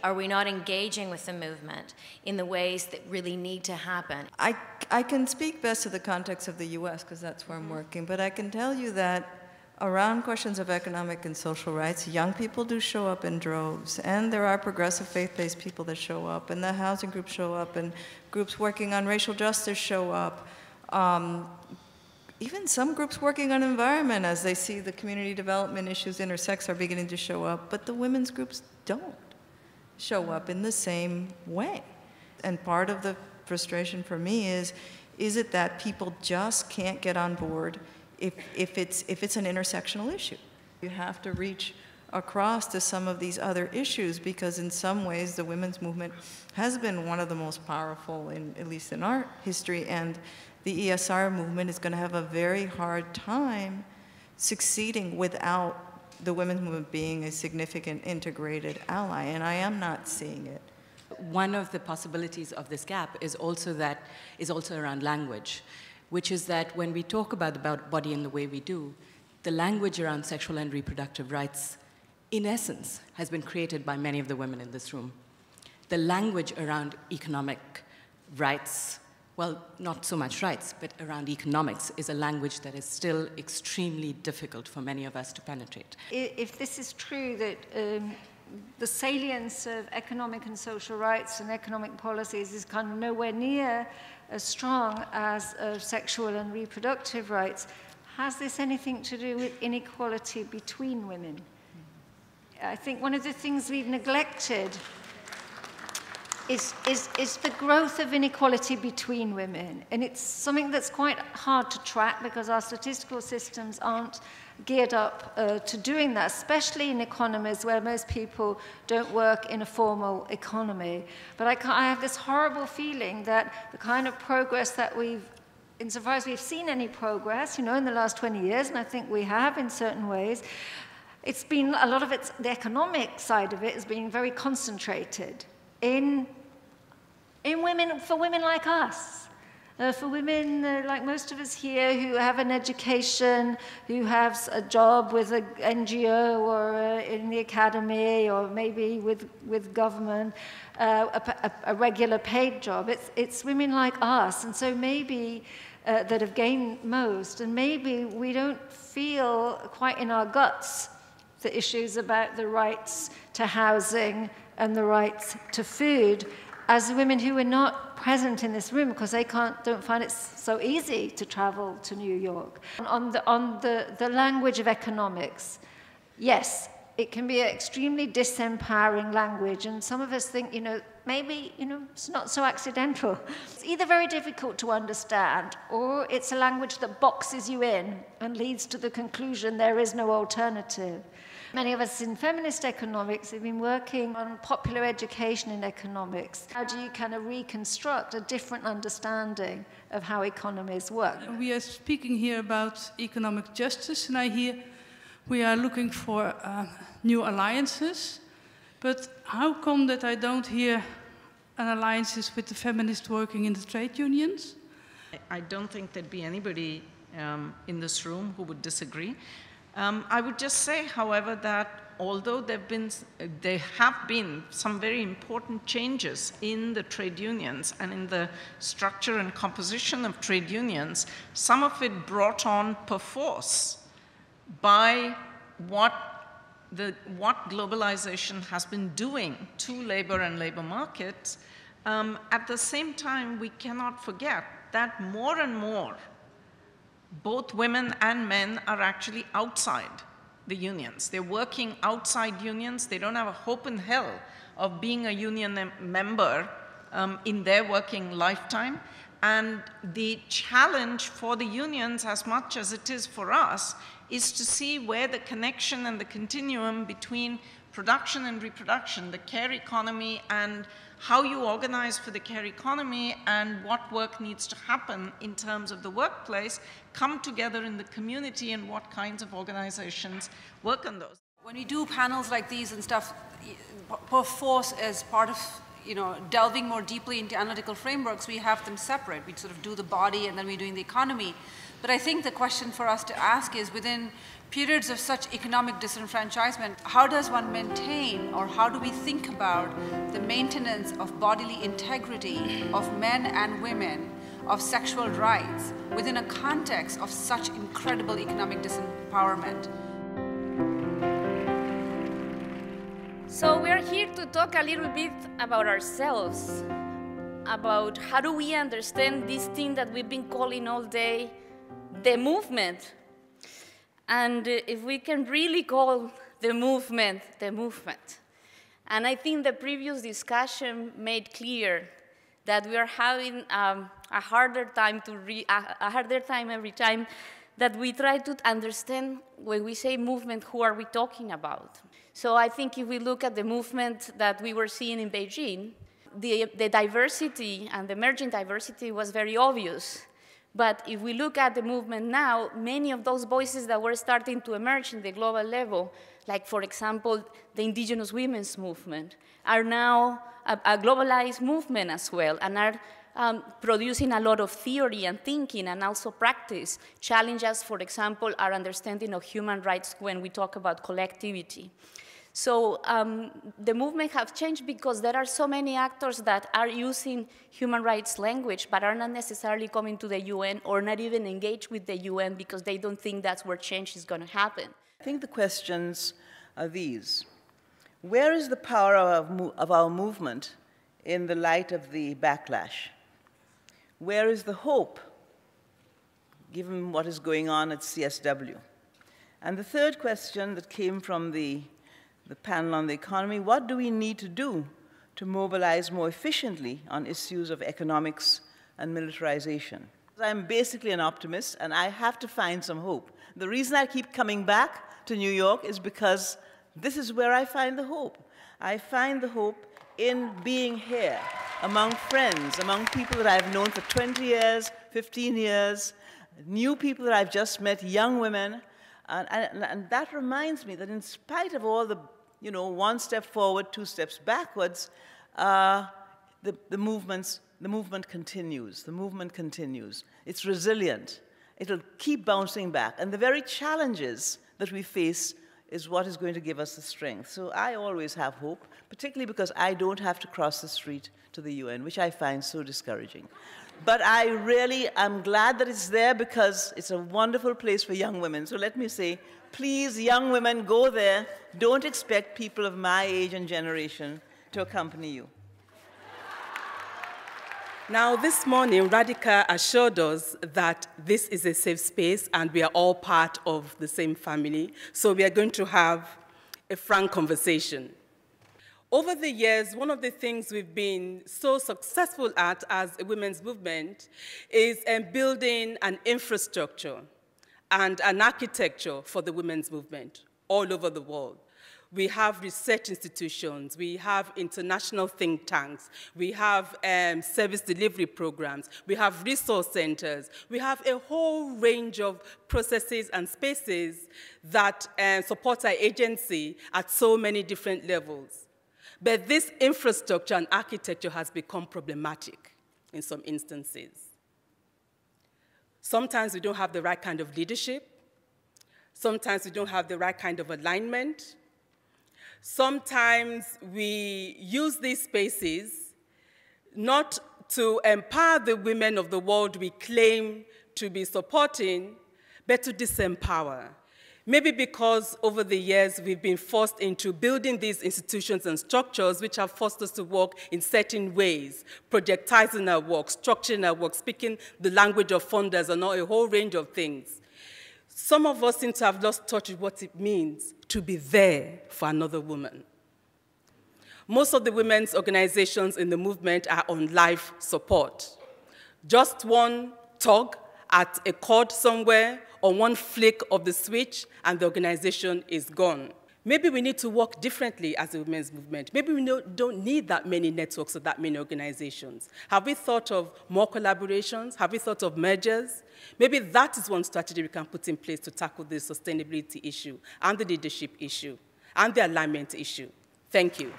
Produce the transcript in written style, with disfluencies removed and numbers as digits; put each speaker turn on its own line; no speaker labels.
Are we not engaging with the movement in the ways that really need to happen?
I can speak best to the context of the US because that's where I'm working, but I can tell you that around questions of economic and social rights, young people do show up in droves, and there are progressive faith-based people that show up, and the housing groups show up, and groups working on racial justice show up. Even some groups working on environment, as they see the community development issues intersex, are beginning to show up, but the women's groups don't show up in the same way. And part of the frustration for me is it that people just can't get on board if it's an intersectional issue? You have to reach across to some of these other issues, because in some ways the women's movement has been one of the most powerful, at least in our history, and the ESR movement is going to have a very hard time succeeding without the women's movement being a significant integrated ally, and I am not seeing it.
One of the possibilities of this gap is also around language, which is that when we talk about the body in the way we do, the language around sexual and reproductive rights, in essence, has been created by many of the women in this room. The language around economic rights, well, not so much rights, but around economics, is a language that is still extremely difficult for many of us to penetrate.
If this is true, that the salience of economic and social rights and economic policies is kind of nowhere near as strong as sexual and reproductive rights, has this anything to do with inequality between women? I think one of the things we've neglected is the growth of inequality between women. And it's something that's quite hard to track because our statistical systems aren't geared up to doing that, especially in economies where most people don't work in a formal economy. But I have this horrible feeling that the kind of progress that insofar as we've seen any progress, in the last 20 years, and I think we have in certain ways, it's been, a lot of the economic side of it has been very concentrated in women, for women like us, for women like most of us here who have an education, who have a job with an NGO or in the academy or maybe with government, a regular paid job. It's women like us, and so maybe that have gained most, and maybe we don't feel quite in our guts the issues about the rights to housing and the rights to food as women who are not present in this room because they don't find it so easy to travel to New York. On the language of economics, yes, it can be an extremely disempowering language, and some of us think, maybe, it's not so accidental. It's either very difficult to understand, or it's a language that boxes you in and leads to the conclusion there is no alternative. Many of us in feminist economics have been working on popular education in economics. How do you kind of reconstruct a different understanding of how economies work?
We are speaking here about economic justice, and I hear we are looking for new alliances. But how come that I don't hear an alliances with the feminists working in the trade unions?
I don't think there'd be anybody in this room who would disagree. I would just say, however, that although there have been some very important changes in the trade unions and in the structure and composition of trade unions, some of it brought on perforce by what globalization has been doing to labor and labor markets. At the same time, we cannot forget that more and more both women and men are actually outside the unions. They're working outside unions. They don't have a hope in hell of being a union member in their working lifetime. And the challenge for the unions, as much as it is for us, is to see where the connection and the continuum between production and reproduction, the care economy, and how you organize for the care economy and what work needs to happen in terms of the workplace come together in the community, and what kinds of organizations work on those.
When we do panels like these and stuff, perforce as part of delving more deeply into analytical frameworks, we have them separate. We sort of do the body and then we're doing the economy. But I think the question for us to ask is, within periods of such economic disenfranchisement, how does one maintain, or how do we think about the maintenance of bodily integrity of men and women, of sexual rights, within a context of such incredible economic disempowerment?
So we're here to talk a little bit about ourselves, about how do we understand this thing that we've been calling all day the movement. And if we can really call the movement. And I think the previous discussion made clear that we are having a harder time every time that we try to understand when we say movement, who are we talking about? So I think if we look at the movement that we were seeing in Beijing, the diversity and the emerging diversity was very obvious. But if we look at the movement now, many of those voices that were starting to emerge in the global level, like, for example, the indigenous women's movement, are now a globalized movement as well, and are producing a lot of theory and thinking and also practice, challenge us, for example, our understanding of human rights when we talk about collectivity. So the movement have changed because there are so many actors that are using human rights language but are not necessarily coming to the UN or not even engaged with the UN because they don't think that's where change is going to happen.
I think the questions are these. Where is the power of our movement in the light of the backlash? Where is the hope, given what is going on at CSW? And the third question that came from the panel on the economy, what do we need to do to mobilize more efficiently on issues of economics and militarization? I'm basically an optimist, and I have to find some hope. The reason I keep coming back to New York is because this is where I find the hope. I find the hope in being here, among friends, among people that I've known for 20 years, 15 years, new people that I've just met, young women, and that reminds me that in spite of all the, one step forward, two steps backwards, the movement continues. The movement continues. It's resilient. It'll keep bouncing back. And the very challenges that we face is what is going to give us the strength. So I always have hope, particularly because I don't have to cross the street to the UN, which I find so discouraging. But I really am glad that it's there because it's a wonderful place for young women. So let me say, please, young women, go there. Don't expect people of my age and generation to accompany you.
Now, this morning, Radhika assured us that this is a safe space and we are all part of the same family. So we are going to have a frank conversation. Over the years, one of the things we've been so successful at as a women's movement is building an infrastructure and an architecture for the women's movement all over the world. We have research institutions, we have international think tanks, we have service delivery programs, we have resource centers, we have a whole range of processes and spaces that support our agency at so many different levels. But this infrastructure and architecture has become problematic in some instances. Sometimes we don't have the right kind of leadership. Sometimes we don't have the right kind of alignment. Sometimes we use these spaces not to empower the women of the world we claim to be supporting, but to disempower. Maybe because over the years we've been forced into building these institutions and structures which have forced us to work in certain ways, projectizing our work, structuring our work, speaking the language of funders and a whole range of things. Some of us seem to have lost touch with what it means to be there for another woman. Most of the women's organizations in the movement are on life support. Just one tug at a cord somewhere or one flick of the switch and the organization is gone. Maybe we need to work differently as a women's movement. Maybe we don't need that many networks or that many organizations. Have we thought of more collaborations? Have we thought of mergers? Maybe that is one strategy we can put in place to tackle the sustainability issue and the leadership issue and the alignment issue. Thank you.